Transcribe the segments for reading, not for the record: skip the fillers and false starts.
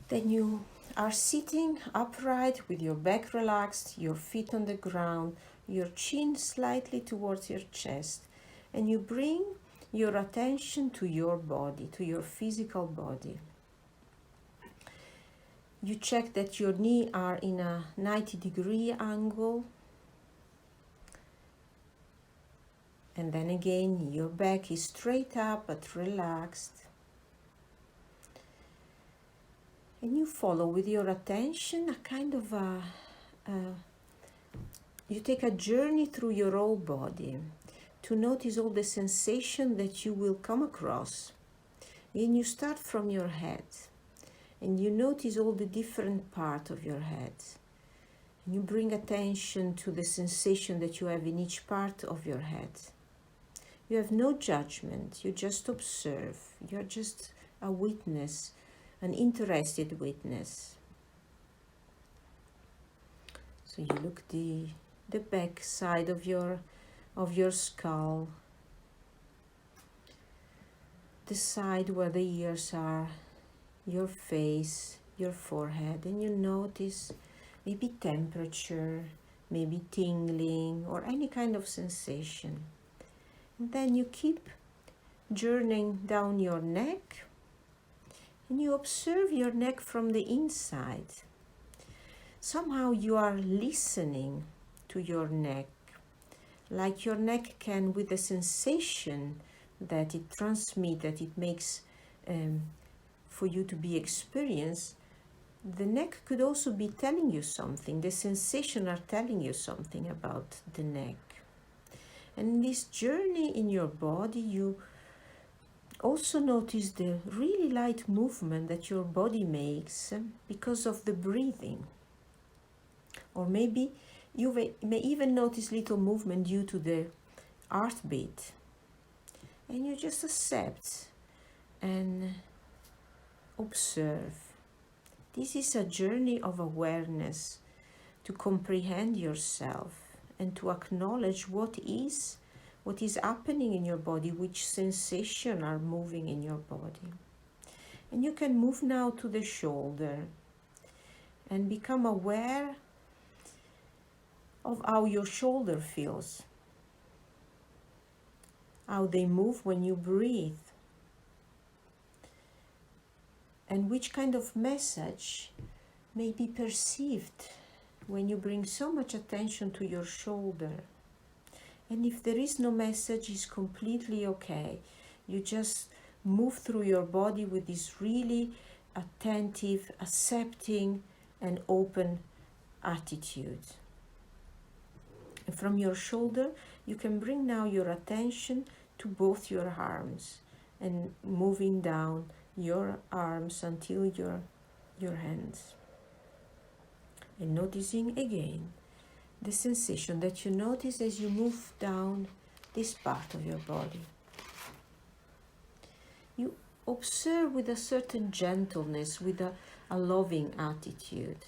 Then you are sitting upright with your back relaxed, your feet on the ground, your chin slightly towards your chest, and you bring your attention to your body, to your physical body. You check that your knees are in a 90-degree angle. And then again, your back is straight up but relaxed. And you follow with your attention a kind of you take a journey through your whole body to notice all the sensation that you will come across. And you start from your head and you notice all the different parts of your head. And you bring attention to the sensation that you have in each part of your head. You have no judgment, you just observe. You're just a witness, an interested witness. So you look the back side of your skull, the side where the ears are, your face, your forehead, and you notice maybe temperature, maybe tingling, or any kind of sensation. And then you keep journeying down your neck, and you observe your neck from the inside. Somehow you are listening to your neck, like your neck can, with the sensation that it transmits, that it makes for you to be experienced. The neck could also be telling you something. The sensation are telling you something about the neck. And in this journey in your body, you also notice the really light movement that your body makes because of the breathing. Or maybe you may even notice little movement due to the heartbeat. And you just accept and observe. This is a journey of awareness to comprehend yourself and to acknowledge what is happening in your body, which sensations are moving in your body. And you can move now to the shoulder and become aware of how your shoulder feels, how they move when you breathe, and which kind of message may be perceived when you bring so much attention to your shoulder. And if there is no message, it's completely okay. You just move through your body with this really attentive, accepting, and open attitude. And from your shoulder, you can bring now your attention to both your arms and moving down your arms until your hands. And noticing again the sensation that you notice as you move down this part of your body. You observe with a certain gentleness, with a loving attitude.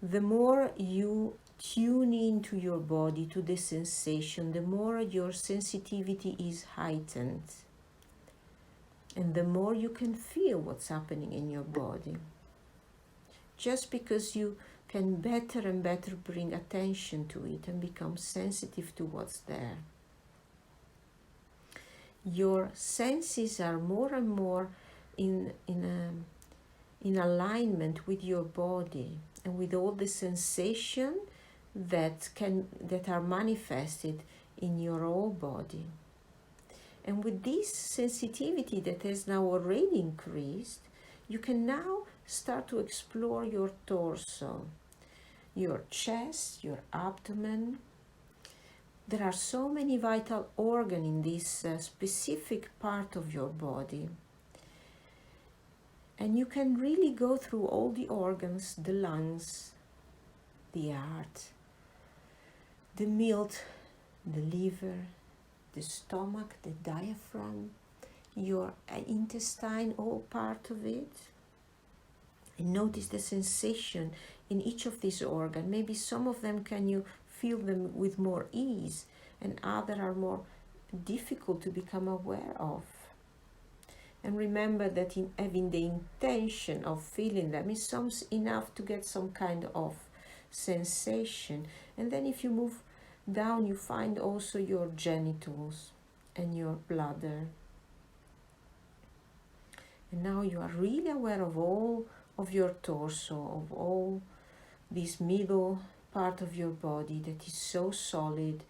The more you tune into your body, to the sensation, the more your sensitivity is heightened. And the more you can feel what's happening in your body. Just because you can better and better bring attention to it and become sensitive to what's there. Your senses are more and more in alignment with your body and with all the sensations that are manifested in your whole body. And with this sensitivity that has now already increased, you can now start to explore your torso, your chest, your abdomen. There are so many vital organs in this specific part of your body. And you can really go through all the organs, the lungs, the heart, the milt, the liver, the stomach, the diaphragm, your intestine, all part of it. And notice the sensation in each of these organs. Maybe some of them you feel them with more ease, and others are more difficult to become aware of. And remember that in having the intention of feeling them is enough to get some kind of sensation. And then if you move down, you find also your genitals and your bladder. And now you are really aware of all of your torso, of all this middle part of your body that is so solid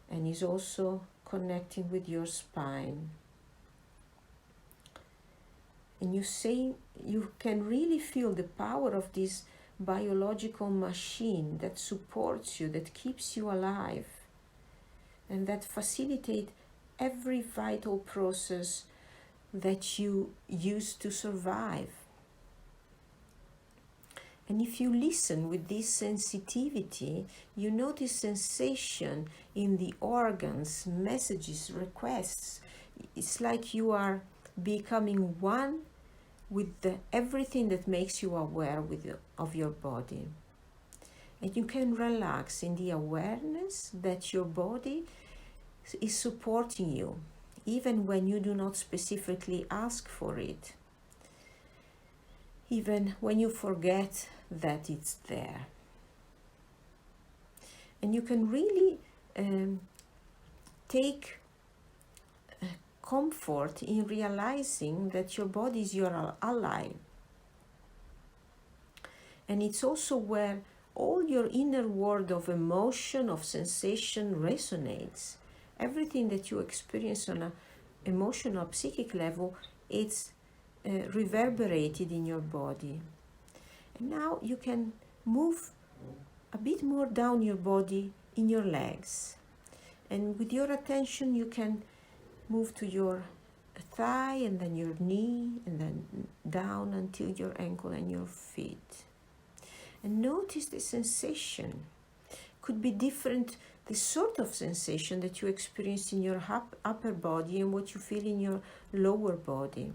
and is also connecting with your spine. And you can really feel the power of this biological machine that supports you, that keeps you alive, and that facilitates every vital process that you use to survive. And if you listen with this sensitivity, you notice sensation in the organs, messages, requests. It's like you are becoming one with everything that makes you aware of your body. And you can relax in the awareness that your body is supporting you, even when you do not specifically ask for it, even when you forget that it's there. And you can really take comfort in realizing that your body is your ally. And it's also where all your inner world of emotion, of sensation resonates. Everything that you experience on an emotional, psychic level, it's reverberated in your body. And now you can move a bit more down your body in your legs. And with your attention, you can move to your thigh and then your knee and then down until your ankle and your feet. And notice the sensation. Could be different, the sort of sensation that you experience in your upper body and what you feel in your lower body.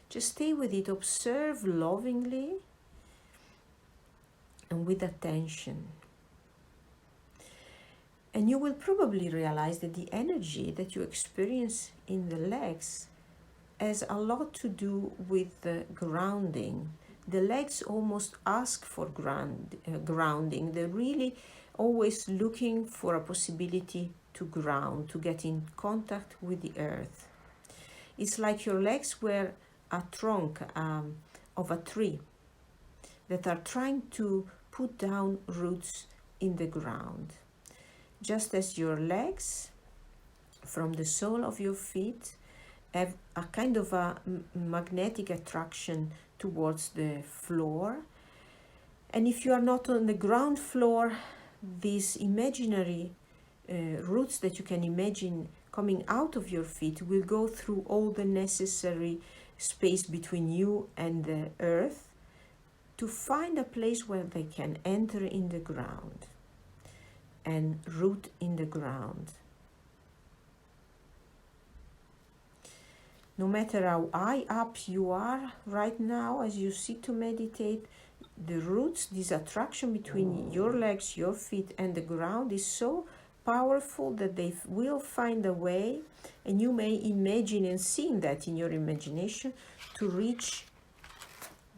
Just stay with it, observe lovingly and with attention. And you will probably realize that the energy that you experience in the legs has a lot to do with the grounding. The legs almost ask for grounding. They're really always looking for a possibility to ground, to get in contact with the earth. It's like your legs were a trunk of a tree that are trying to put down roots in the ground. Just as your legs, from the sole of your feet, have a kind of a magnetic attraction towards the floor. And if you are not on the ground floor, these imaginary roots that you can imagine coming out of your feet will go through all the necessary space between you and the earth to find a place where they can enter in the ground and root in the ground. No matter how high up you are right now, as you sit to meditate, the roots, this attraction between your legs, your feet, and the ground is so powerful that they will find a way, and you may imagine and seeing that in your imagination, to reach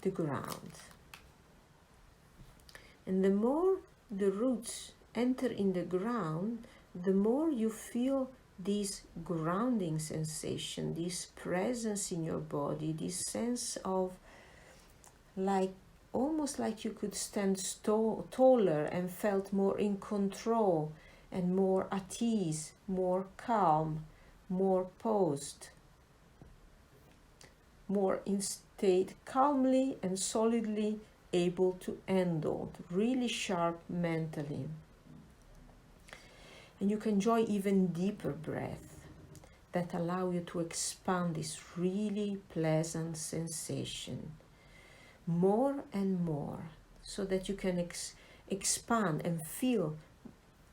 the ground. And the more the roots enter in the ground, the more you feel this grounding sensation, this presence in your body, this sense of almost like you could stand taller and felt more in control and more at ease, more calm, more posed, more in state, calmly and solidly able to handle, really sharp mentally. And you can enjoy even deeper breath that allow you to expand this really pleasant sensation more and more, so that you can expand and feel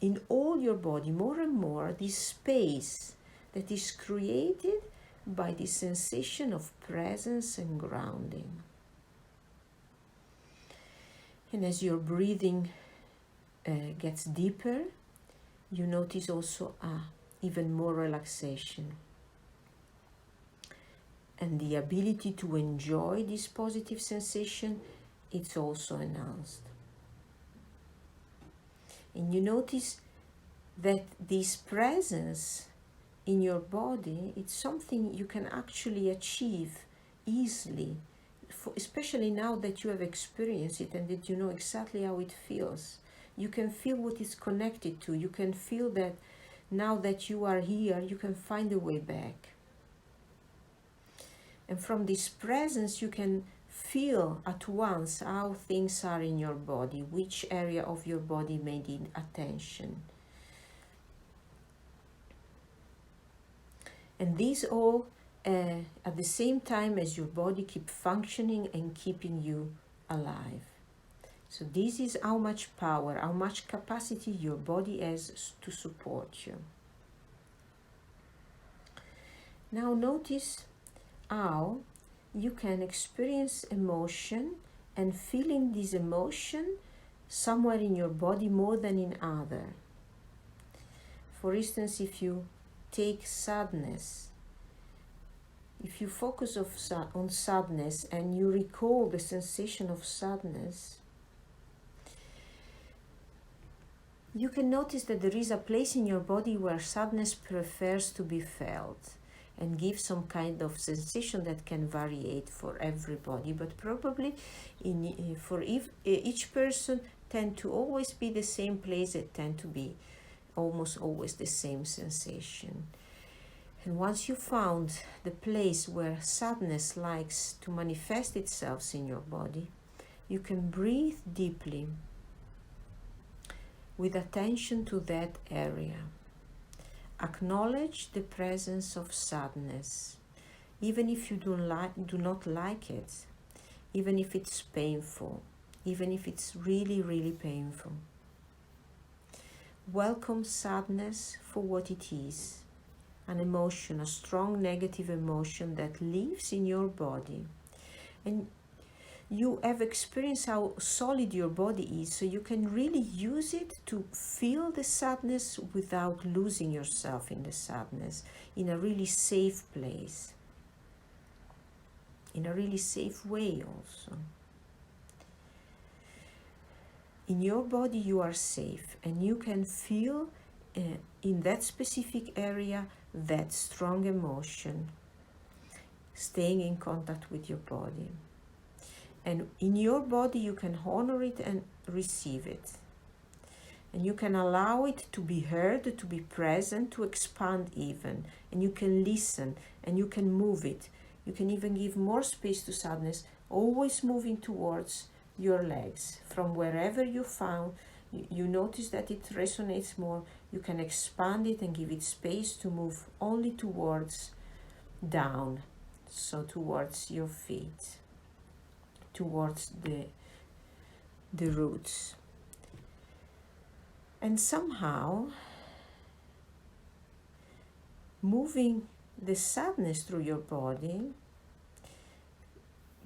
in all your body more and more this space that is created by the sensation of presence and grounding. And as your breathing gets deeper, you notice also even more relaxation. and the ability to enjoy this positive sensation, it's also enhanced. And you notice that this presence in your body, it's something you can actually achieve easily, especially now that you have experienced it and that you know exactly how it feels. You can feel what it's connected to. You can feel that now that you are here, you can find a way back. And from this presence, you can feel at once how things are in your body, which area of your body may need attention. And these all at the same time as your body keep functioning and keeping you alive. So this is how much power, how much capacity your body has to support you. Now notice how you can experience emotion and feeling this emotion somewhere in your body more than in other. For instance, if you take sadness, if you focus on sadness and you recall the sensation of sadness, you can notice that there is a place in your body where sadness prefers to be felt and give some kind of sensation that can vary for everybody, but probably each person tend to always be the same place. It tend to be almost always the same sensation. And once you found the place where sadness likes to manifest itself in your body, you can breathe deeply with attention to that area. Acknowledge the presence of sadness, even if you do not like it, even if it's painful, even if it's really, really painful. Welcome sadness for what it is, an emotion, a strong negative emotion that lives in your body. And you have experienced how solid your body is, so you can really use it to feel the sadness without losing yourself in the sadness, in a really safe place, in a really safe way also. In your body you are safe, and you can feel in that specific area that strong emotion, staying in contact with your body. And in your body you can honor it and receive it. And you can allow it to be heard, to be present, to expand even. And you can listen and you can move it. You can even give more space to sadness, always moving towards your legs. From wherever you found, you notice that it resonates more. You can expand it and give it space to move only towards down. So towards your feet, towards the roots. And somehow moving the sadness through your body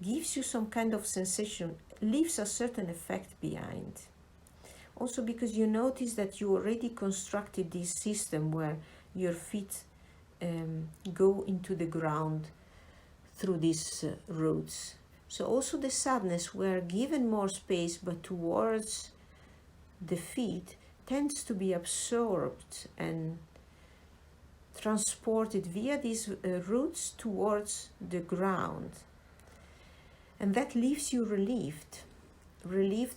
gives you some kind of sensation, leaves a certain effect behind. Also because you notice that you already constructed this system where your feet go into the ground through these roots. So also the sadness, where given more space but towards the feet, tends to be absorbed and transported via these roots towards the ground. And that leaves you relieved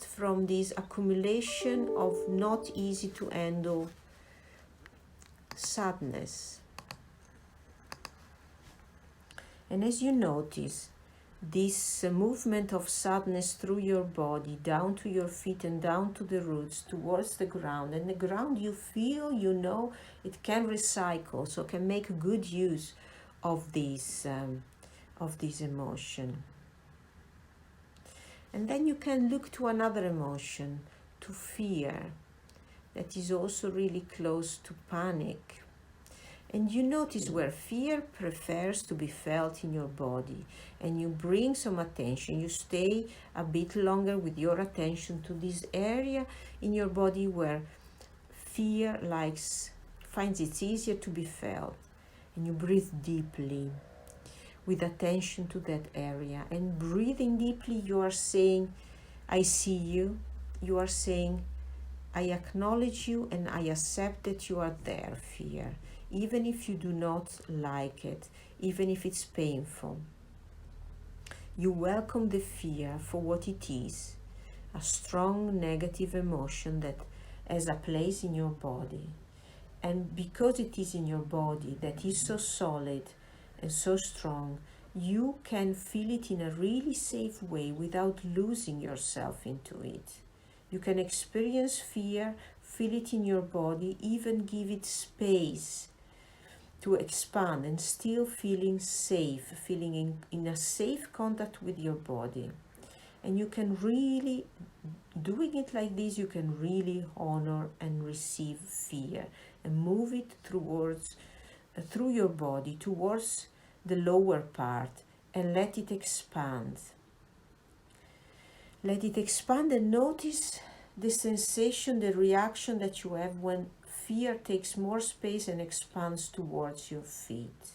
from this accumulation of not easy to handle sadness. And as you notice this movement of sadness through your body, down to your feet and down to the roots, towards the ground, and the ground you feel, you know, it can recycle, so can make good use of this emotion. And then you can look to another emotion, to fear, that is also really close to panic. And you notice where fear prefers to be felt in your body, and you bring some attention. You stay a bit longer with your attention to this area in your body where fear finds it easier to be felt. And you breathe deeply with attention to that area. And breathing deeply, you are saying, I see you. You are saying, I acknowledge you and I accept that you are there, fear, even if you do not like it, even if it's painful. You welcome the fear for what it is, a strong negative emotion that has a place in your body. And because it is in your body that is so solid and so strong, you can feel it in a really safe way without losing yourself into it. You can experience fear, feel it in your body, even give it space to expand and still feeling safe, feeling in a safe contact with your body. And you can really, doing it like this, you can really honor and receive fear and move it through your body towards the lower part and let it expand. Let it expand and notice the sensation, the reaction that you have when fear takes more space and expands towards your feet.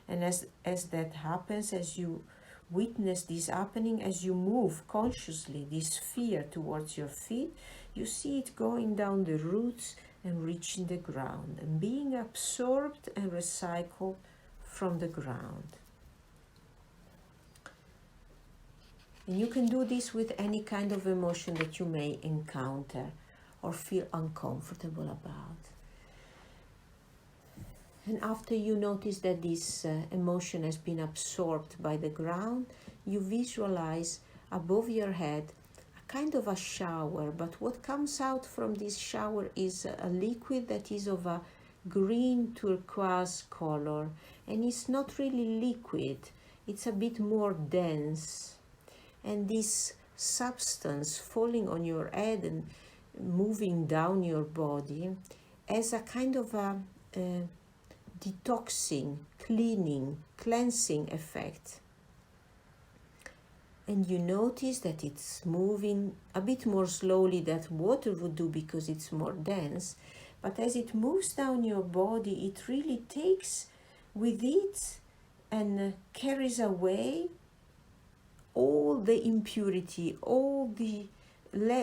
And as that happens, as you witness this happening, as you move consciously this fear towards your feet, you see it going down the roots and reaching the ground and being absorbed and recycled from the ground. And you can do this with any kind of emotion that you may encounter or feel uncomfortable about. And after you notice that this emotion has been absorbed by the ground, you visualize above your head a kind of a shower, but what comes out from this shower is a liquid that is of a green turquoise color, and it's not really liquid, it's a bit more dense. And this substance falling on your head and moving down your body has a kind of a detoxing, cleaning, cleansing effect. And you notice that it's moving a bit more slowly than water would do because it's more dense. But as it moves down your body, it really takes with it and carries away all the impurity, all the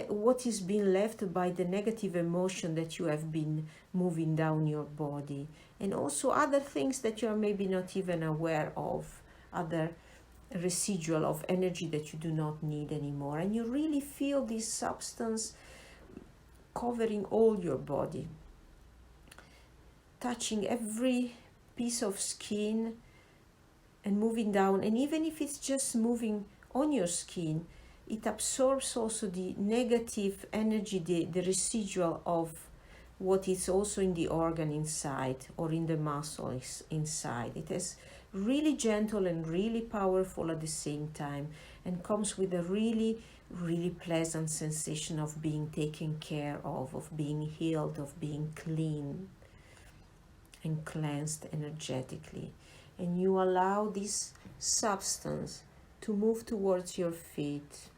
what is being left by the negative emotion that you have been moving down your body, and also other things that you are maybe not even aware of, other residual of energy that you do not need anymore. And you really feel this substance covering all your body, touching every piece of skin and moving down. And even if it's just moving on your skin, it absorbs also the negative energy, the residual of what is also in the organ inside or in the muscle inside. It is really gentle and really powerful at the same time, and comes with a really, really pleasant sensation of being taken care of being healed, of being clean and cleansed energetically. And you allow this substance to move towards your feet,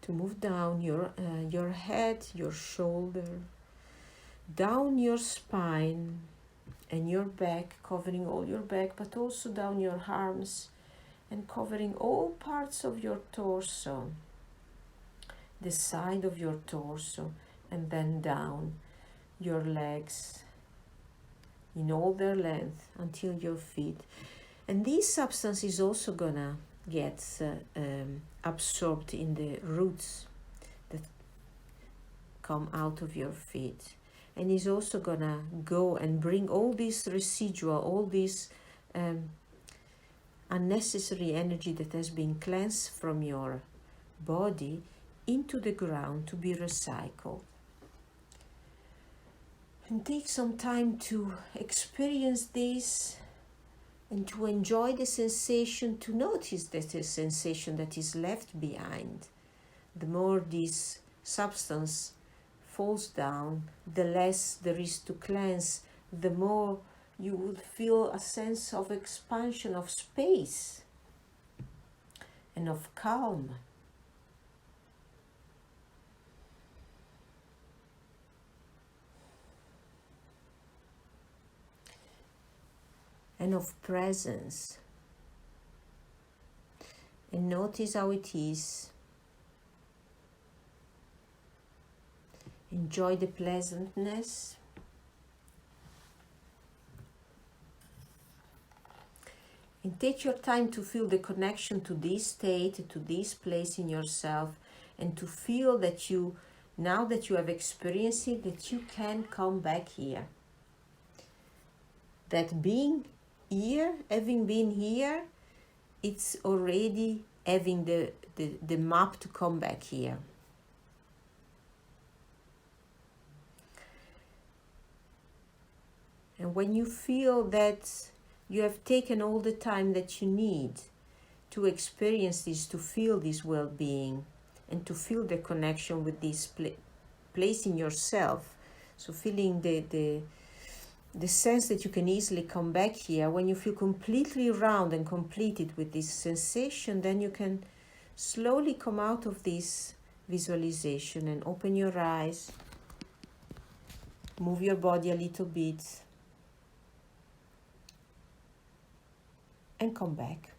to move down your head, your shoulder, down your spine and your back, covering all your back, but also down your arms and covering all parts of your torso, the side of your torso, and then down your legs in all their length until your feet. And this substance is also gonna get absorbed in the roots that come out of your feet, and is also gonna go and bring all this residual, all this unnecessary energy that has been cleansed from your body into the ground to be recycled. And take some time to experience this and to enjoy the sensation, to notice that the sensation that is left behind. The more this substance falls down, the less there is to cleanse, the more you will feel a sense of expansion, of space and of calm. and of presence. And notice how it is. Enjoy the pleasantness. And take your time to feel the connection to this state, to this place in yourself, and to feel that you, now that you have experienced it, that you can come back here. That being here, having been here, it's already having the map to come back here. And when you feel that you have taken all the time that you need to experience this, to feel this well-being, and to feel the connection with this place in yourself, so feeling the sense that you can easily come back here, when you feel completely round and completed with this sensation, then you can slowly come out of this visualization and open your eyes, move your body a little bit, and come back.